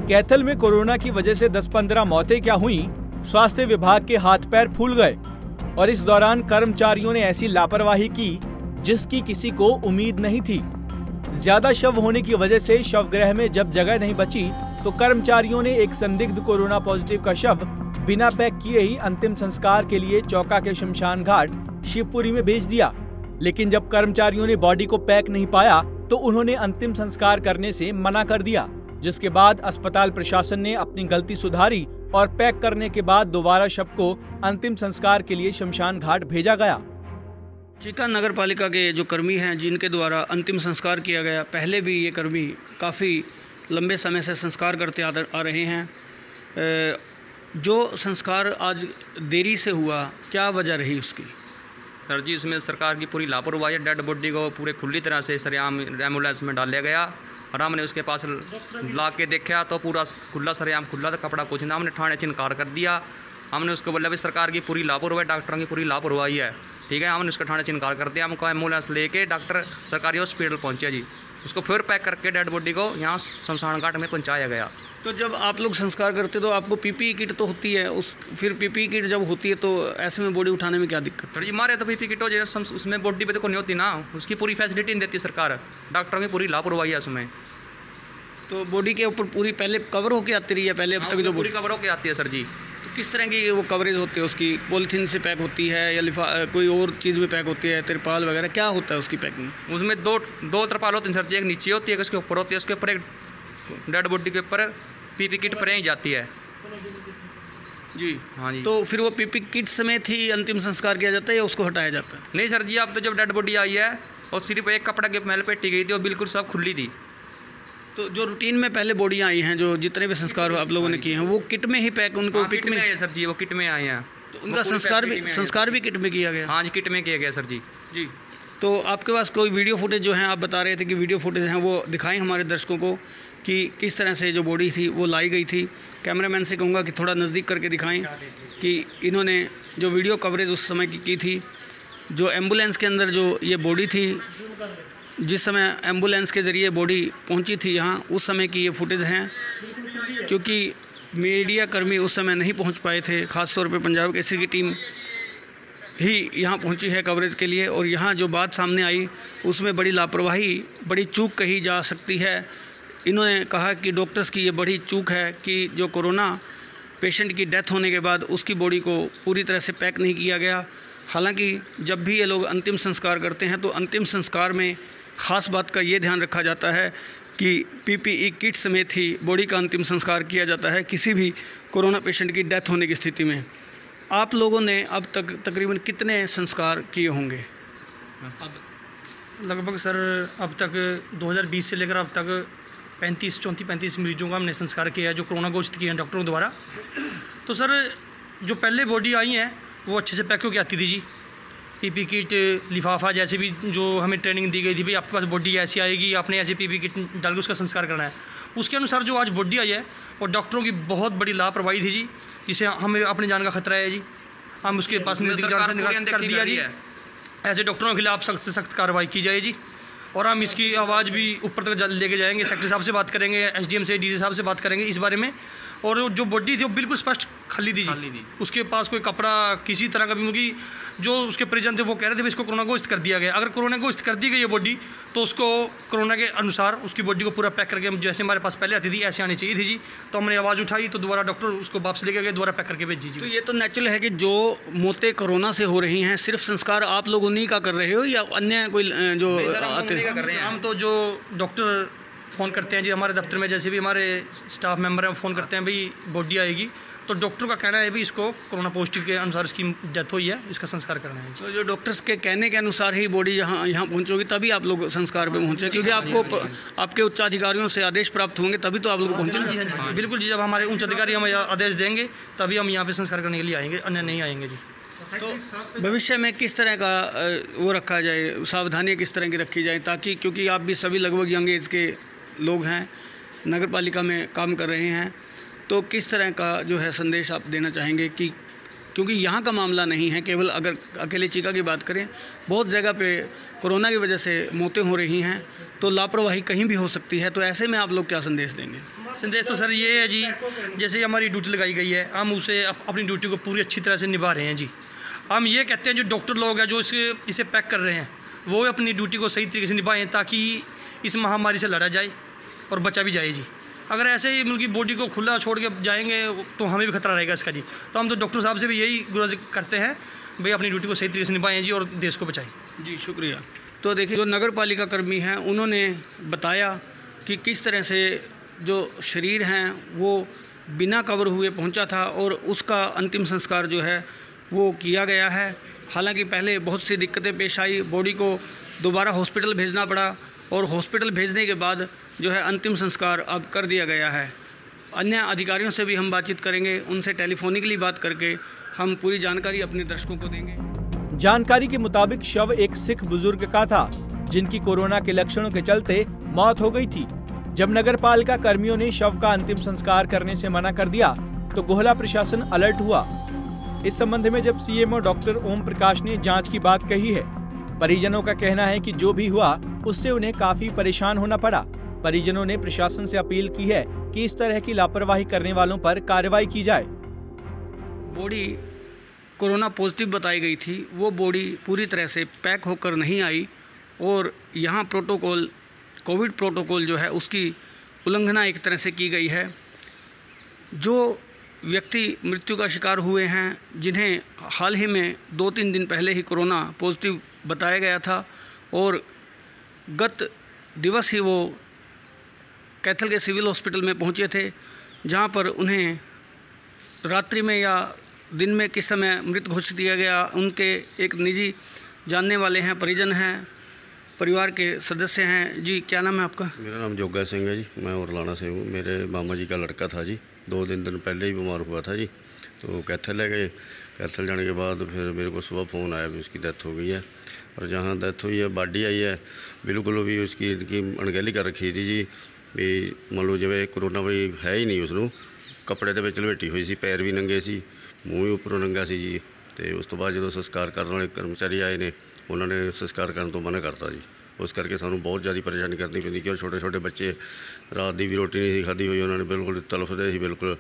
कैथल में कोरोना की वजह से 10-15 मौतें क्या हुई, स्वास्थ्य विभाग के हाथ पैर फूल गए और इस दौरान कर्मचारियों ने ऐसी लापरवाही की जिसकी किसी को उम्मीद नहीं थी। ज्यादा शव होने की वजह से शवगृह में जब जगह नहीं बची तो कर्मचारियों ने एक संदिग्ध कोरोना पॉजिटिव का शव बिना पैक किए ही अंतिम संस्कार के लिए चौका के शमशान घाट शिवपुरी में भेज दिया। लेकिन जब कर्मचारियों ने बॉडी को पैक नहीं पाया तो उन्होंने अंतिम संस्कार करने से मना कर दिया, जिसके बाद अस्पताल प्रशासन ने अपनी गलती सुधारी और पैक करने के बाद दोबारा शव को अंतिम संस्कार के लिए शमशान घाट भेजा गया। चीका नगर पालिका के जो कर्मी हैं जिनके द्वारा अंतिम संस्कार किया गया, पहले भी ये कर्मी काफ़ी लंबे समय से संस्कार करते आ रहे हैं। जो संस्कार आज देरी से हुआ, क्या वजह रही उसकी? सर जी, इसमें सरकार की पूरी लापरवाही है। डेड बॉडी को पूरे खुली तरह से सरेआम एम्बुलेंस में डाल लिया गया और हमने उसके पास ला के देखा तो पूरा खुला सरेआम खुला था, कपड़ा कुछ ना। हमने थाने से इनकार कर दिया। हमने उसको बोला भाई सरकार की पूरी लापरवाही, डॉक्टरों की पूरी लापरवाही है, ठीक है। हमने उसके थाने से इनकार कर दिया। हमको एम्बुलेंस लेके डॉक्टर सरकारी हॉस्पिटल पहुँचे जी। उसको फिर पैक करके डेड बॉडी को यहाँ शमशान घाट में पहुँचाया गया। तो जब आप लोग संस्कार करते तो आपको पीपीई किट तो होती है, फिर पीपीई किट जब होती है तो ऐसे में बॉडी उठाने में क्या दिक्कत? सर जी, हमारे तो पीपीई किट हो जाए, उसमें बॉडी पे देखो नहीं होती ना, उसकी पूरी फैसिलिटी नहीं देती सरकार। डॉक्टरों की पूरी लापरवाही है उसमें। तो बॉडी के ऊपर पूरी पहले कवर होके आती रही है पहले अब तक जो पूरी कवर होके आती है सर जी। तो किस तरह की वो कवरेज होती है उसकी? पॉलीथीन से पैक होती है या कोई और चीज़ में पैक होती है, तिरपाल वगैरह, क्या होता है उसकी पैकिंग? उसमें दो तिरपाल होती हैं सर जी। एक नीचे होती है, उसके ऊपर होती है। उसके ऊपर एक डेड बॉडी के ऊपर पीपी किट पर ही जाती है जी। हाँ जी। तो फिर वो पीपी किट समेत ही अंतिम संस्कार किया जाता है या उसको हटाया जाता है? नहीं सर जी, अब तो जब डेड बॉडी आई है और सिर्फ एक कपड़ा के मैल पेटी गई थी और बिल्कुल सब खुली थी। तो जो रूटीन में पहले बॉडियाँ आई हैं, जो जितने भी संस्कार आप लोगों ने किए हैं, वो किट में ही पैक, उनको किट में आए सर जी, वो किट में आए हैं। तो उनका संस्कार भी किट में किया गया? हाँ जी, किट में किया गया सर जी। जी। तो आपके पास कोई वीडियो फुटेज जो है, आप बता रहे थे कि वीडियो फुटेज हैं, वो दिखाएं हमारे दर्शकों को कि किस तरह से जो बॉडी थी वो लाई गई थी। कैमरामैन से कहूँगा कि थोड़ा नज़दीक करके दिखाएं कि इन्होंने जो वीडियो कवरेज उस समय की थी, जो एम्बुलेंस के अंदर जो ये बॉडी थी, जिस समय एम्बुलेंस के ज़रिए बॉडी पहुंची थी यहाँ, उस समय की ये फुटेज हैं। क्योंकि मीडिया कर्मी उस समय नहीं पहुंच पाए थे, ख़ास तौर पे पंजाब केसरी की टीम ही यहाँ पहुंची है कवरेज के लिए। और यहाँ जो बात सामने आई उसमें बड़ी लापरवाही, बड़ी चूक कही जा सकती है। इन्होंने कहा कि डॉक्टर्स की ये बड़ी चूक है कि जो कोरोना पेशेंट की डेथ होने के बाद उसकी बॉडी को पूरी तरह से पैक नहीं किया गया। हालांकि जब भी ये लोग अंतिम संस्कार करते हैं तो अंतिम संस्कार में ख़ास बात का ये ध्यान रखा जाता है कि पीपीई किट समेत ही बॉडी का अंतिम संस्कार किया जाता है किसी भी कोरोना पेशेंट की डेथ होने की स्थिति में। आप लोगों ने अब तक तकरीबन कितने संस्कार किए होंगे? लगभग सर अब तक 2020 से लेकर अब तक 35 मरीजों का हमने संस्कार किया है जो कोरोना घोषित किए हैं डॉक्टरों द्वारा। तो सर जो पहले बॉडी आई हैं वो अच्छे से पैक होकर आती थी जी। पीपी किट, लिफाफा, जैसे भी जो हमें ट्रेनिंग दी गई थी, भाई आपके पास बॉडी ऐसी आएगी, आपने ऐसे पीपी किट डाल के उसका संस्कार करना है। उसके अनुसार जो आज बॉडी आई है और डॉक्टरों की बहुत बड़ी लापरवाही थी जी, जिसे हमें अपनी जान का खतरा है जी। हम उसके पास नज़दीक जान से निकाल कर दिया जी। ऐसे डॉक्टरों के खिलाफ सख्त से सख्त कार्रवाई की जाए जी। और हम इसकी आवाज़ भी ऊपर तक लेके जाएंगे, सेक्रेटरी साहब से बात करेंगे, एसडीएम से, डीसी साहब से बात करेंगे इस बारे में। और जो बॉडी थी वो बिल्कुल स्पष्ट खाली थी जी। उसके पास कोई कपड़ा किसी तरह का भी, क्योंकि जो उसके परिजन थे वो कह रहे थे भाई इसको कोरोना घोषित कर दिया गया। अगर कोरोना घोषित कर दी गई है बॉडी तो उसको कोरोना के अनुसार उसकी बॉडी को पूरा पैक करके, जैसे हमारे पास पहले आती थी ऐसे आनी चाहिए थी जी। तो हमने आवाज़ उठाई तो दोबारा डॉक्टर उसको वापस लेके गए, दोबारा पैक करके भेजी जी। तो ये तो नेचुरल है कि जो मौतें कोरोना से हो रही हैं, सिर्फ संस्कार आप लोग उन्हीं का कर रहे हो या अन्य कोई जो आते हैं? हम तो जो डॉक्टर फ़ोन करते हैं जी हमारे दफ्तर में, जैसे भी हमारे स्टाफ मेंबर हैं फ़ोन करते हैं भाई बॉडी आएगी, तो डॉक्टर का कहना है भाई इसको कोरोना पॉजिटिव के अनुसार इसकी डेथ हुई है, इसका संस्कार करना है। तो जो डॉक्टर्स के कहने के अनुसार ही बॉडी यहाँ पहुँचोगी तभी आप लोग संस्कार पे पहुँचे, क्योंकि आपको आपके उच्च अधिकारियों से आदेश प्राप्त होंगे तभी तो आप लोग पहुँचे ना? बिल्कुल जी, जब हमारे उच्च अधिकारी हमें आदेश देंगे तभी हम यहाँ पर संस्कार करने के लिए आएंगे, अन्य नहीं आएंगे जी। तो भविष्य में किस तरह का वो रखा जाए, सावधानियाँ किस तरह की रखी जाए, ताकि क्योंकि आप भी सभी लगभग यंग एज के लोग हैं, नगर पालिका में काम कर रहे हैं, तो किस तरह का जो है संदेश आप देना चाहेंगे कि क्योंकि यहाँ का मामला नहीं है केवल, अगर अकेले चीका की बात करें, बहुत जगह पे कोरोना की वजह से मौतें हो रही हैं, तो लापरवाही कहीं भी हो सकती है। तो ऐसे में आप लोग क्या संदेश देंगे? संदेश तो सर ये है जी, जैसे हमारी ड्यूटी लगाई गई है, हम उसे अपनी ड्यूटी को पूरी अच्छी तरह से निभा रहे हैं जी। हम ये कहते हैं जो डॉक्टर लोग हैं जो इसे पैक कर रहे हैं, वो अपनी ड्यूटी को सही तरीके से निभाएं ताकि इस महामारी से लड़ा जाए और बचा भी जाए जी। अगर ऐसे ही मुल्क की बॉडी को खुला छोड़ के जाएंगे तो हमें भी खतरा रहेगा इसका जी। तो हम तो डॉक्टर साहब से भी यही गुजारिश करते हैं, भाई अपनी ड्यूटी को सही तरीके से निभाएं जी और देश को बचाएं जी। शुक्रिया। तो देखिए, जो नगर पालिका कर्मी हैं उन्होंने बताया कि किस तरह से जो शरीर हैं वो बिना कवर हुए पहुंचा था और उसका अंतिम संस्कार जो है वो किया गया है। हालांकि पहले बहुत सी दिक्कतें पेश आई, बॉडी को दोबारा हॉस्पिटल भेजना पड़ा और हॉस्पिटल भेजने के बाद जो है अंतिम संस्कार अब कर दिया गया है। अन्य अधिकारियों से भी हम बातचीत करेंगे, उनसे टेलीफोनिकली बात करके हम पूरी जानकारी अपने दर्शकों को देंगे। जानकारी के मुताबिक शव एक सिख बुजुर्ग का था जिनकी कोरोना के लक्षणों के चलते मौत हो गई थी। जब नगर पालिका कर्मियों ने शव का अंतिम संस्कार करने से मना कर दिया तो गोहला प्रशासन अलर्ट हुआ। इस संबंध में जब सीएमओ डॉक्टर ओम प्रकाश ने जांच की बात कही है, परिजनों का कहना है कि जो भी हुआ उससे उन्हें काफी परेशान होना पड़ा। परिजनों ने प्रशासन से अपील की है कि इस तरह की लापरवाही करने वालों पर कार्रवाई की जाए। बॉडी कोरोना पॉजिटिव बताई गई थी, वो बॉडी पूरी तरह से पैक होकर नहीं आई और यहाँ प्रोटोकॉल, कोविड प्रोटोकॉल जो है उसकी उल्लंघना एक तरह से की गई है। जो व्यक्ति मृत्यु का शिकार हुए हैं, जिन्हें हाल ही में 2-3 दिन पहले ही कोरोना पॉजिटिव बताया गया था और गत दिवस ही वो कैथल के सिविल हॉस्पिटल में पहुंचे थे, जहां पर उन्हें रात्रि में या दिन में किस समय मृत घोषित किया गया। उनके एक निजी जानने वाले हैं, परिजन हैं, परिवार के सदस्य हैं। जी, क्या नाम है आपका? मेरा नाम जोगा सिंह है जी, मैं उरलाना से हूँ। मेरे मामा जी का लड़का था जी, 2 दिन पहले ही बीमार हुआ था जी, तो कैथल ले गए। कैथल जाने के बाद फिर मेरे को सुबह फ़ोन आया भी उसकी डेथ हो गई है। और जहाँ डेथ हुई है, बॉडी आई है, बिल्कुल भी उसकी अणगहली कर रखी थी जी, भी मान लो जिवें कोरोना भी है ही नहीं, उसनों कपड़े ਦੇ ਵਿੱਚ ਲਪੇਟੀ ਹੋਈ ਸੀ, ਪੈਰ ਵੀ ਨੰਗੇ ਸੀ, ਮੂੰਹ ਵੀ ਉੱਪਰੋਂ ਨੰਗਾ ਸੀ ਜੀ। ਤੇ ਉਸ ਤੋਂ ਬਾਅਦ ਜਦੋਂ ਸੰਸਕਾਰ ਕਰਨ ਵਾਲੇ ਕਰਮਚਾਰੀ ਆਏ ਨੇ, ਉਹਨਾਂ ਨੇ ਸੰਸਕਾਰ ਕਰਨ ਤੋਂ ਮਨਾ ਕਰਤਾ ਜੀ। ਉਸ ਕਰਕੇ ਸਾਨੂੰ ਬਹੁਤ ਜ਼ਿਆਦਾ ਪਰੇਸ਼ਾਨੀ ਕਰਨੀ ਪੈਂਦੀ ਕਿ ਛੋਟੇ ਬੱਚੇ ਰਾਤ ਦੀ ਵੀ ਰੋਟੀ ਨਹੀਂ ਸੀ ਖਾਧੀ ਹੋਈ, ਉਹਨਾਂ ਨੇ ਬਿਲकुल ਤਲਫਦੇ ਸੀ ਬਿਲकुल।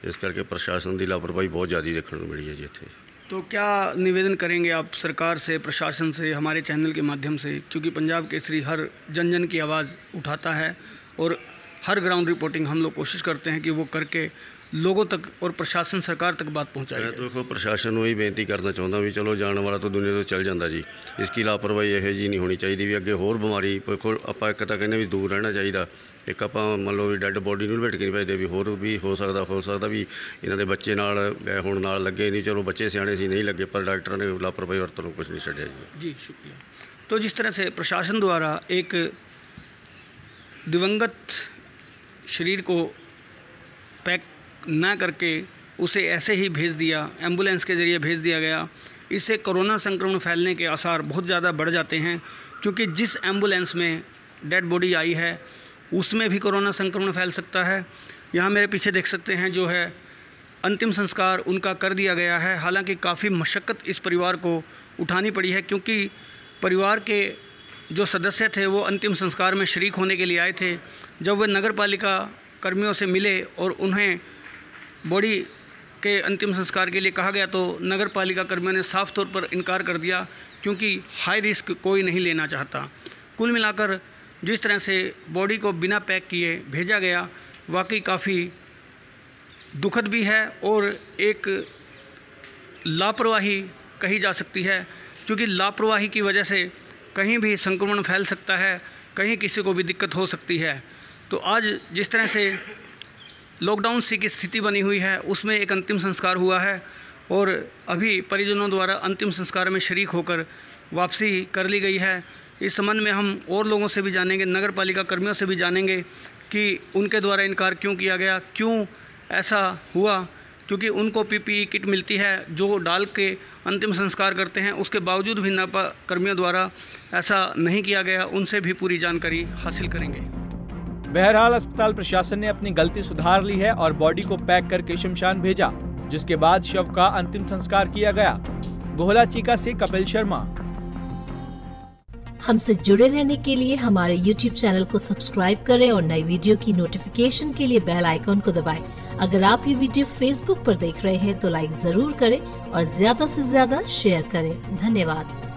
ਇਸ ਕਰਕੇ ਪ੍ਰਸ਼ਾਸਨ ਦੀ ਲਾਪਰਵਾਹੀ ਬਹੁਤ ਜ਼ਿਆਦਾ ਦੇਖਣ ਨੂੰ ਮਿਲੀ ਹੈ ਜੀ ਇੱਥੇ। तो क्या निवेदन करेंगे आप सरकार से, प्रशासन से, हमारे चैनल के माध्यम से, क्योंकि पंजाब केसरी हर जन की आवाज़ उठाता है और हर ग्राउंड रिपोर्टिंग हम लोग कोशिश करते हैं कि वो करके लोगों तक और प्रशासन सरकार तक बात पहुँचाए। मैं तो देखो प्रशासन को ही बेनती करना चाहता भी चलो जाने वाला तो दुनिया तो चल जाता जी, इसकी लापरवाही यह जी नहीं होनी चाहिए भी अगे होर बीमारी आप एक तो कहने भी दूर रहना चाहिए। एक आप मान लो भी डैड बॉडी नहीं लपेट के नहीं भेजते भी होर भी हो सकता भी इन्हों के बच्चे नाल गए होण नाल लगे नहीं, चलो बच्चे सियाणे सी नहीं लगे पर डॉक्टर ने लापरवाही वरतों कुछ नहीं छड्डिया जी। शुक्रिया। तो जिस तरह से प्रशासन द्वारा एक दिवंगत शरीर को पैक ना करके उसे ऐसे ही भेज दिया, एम्बुलेंस के ज़रिए भेज दिया गया, इससे कोरोना संक्रमण फैलने के आसार बहुत ज़्यादा बढ़ जाते हैं। क्योंकि जिस एम्बुलेंस में डेड बॉडी आई है उसमें भी कोरोना संक्रमण फैल सकता है। यहाँ मेरे पीछे देख सकते हैं जो है अंतिम संस्कार उनका कर दिया गया है। हालांकि काफ़ी मशक्क़त इस परिवार को उठानी पड़ी है, क्योंकि परिवार के जो सदस्य थे वो अंतिम संस्कार में शरीक होने के लिए आए थे। जब वे नगर पालिका कर्मियों से मिले और उन्हें बॉडी के अंतिम संस्कार के लिए कहा गया तो नगर पालिका कर्मियों ने साफ तौर पर इनकार कर दिया, क्योंकि हाई रिस्क कोई नहीं लेना चाहता। कुल मिलाकर जिस तरह से बॉडी को बिना पैक किए भेजा गया, वाकई काफ़ी दुखद भी है और एक लापरवाही कही जा सकती है, क्योंकि लापरवाही की वजह से कहीं भी संक्रमण फैल सकता है, कहीं किसी को भी दिक्कत हो सकती है। तो आज जिस तरह से लॉकडाउन सी की स्थिति बनी हुई है उसमें एक अंतिम संस्कार हुआ है और अभी परिजनों द्वारा अंतिम संस्कार में शरीक होकर वापसी कर ली गई है। इस संबंध में हम और लोगों से भी जानेंगे, नगर पालिका कर्मियों से भी जानेंगे कि उनके द्वारा इनकार क्यों किया गया, क्यों ऐसा हुआ। क्योंकि उनको PPE किट मिलती है जो डाल के अंतिम संस्कार करते हैं, उसके बावजूद भी नगर कर्मियों द्वारा ऐसा नहीं किया गया। उनसे भी पूरी जानकारी हासिल करेंगे। बहरहाल अस्पताल प्रशासन ने अपनी गलती सुधार ली है और बॉडी को पैक करके शमशान भेजा। जिसके बाद शव का अंतिम संस्कार किया गया। गोहला चीका से कपिल शर्मा। हमसे जुड़े रहने के लिए हमारे YouTube चैनल को सब्सक्राइब करें और नई वीडियो की नोटिफिकेशन के लिए बेल आइकॉन को दबाएं। अगर आप ये वीडियो Facebook पर देख रहे हैं तो लाइक जरूर करें और ज्यादा से ज्यादा शेयर करें। धन्यवाद।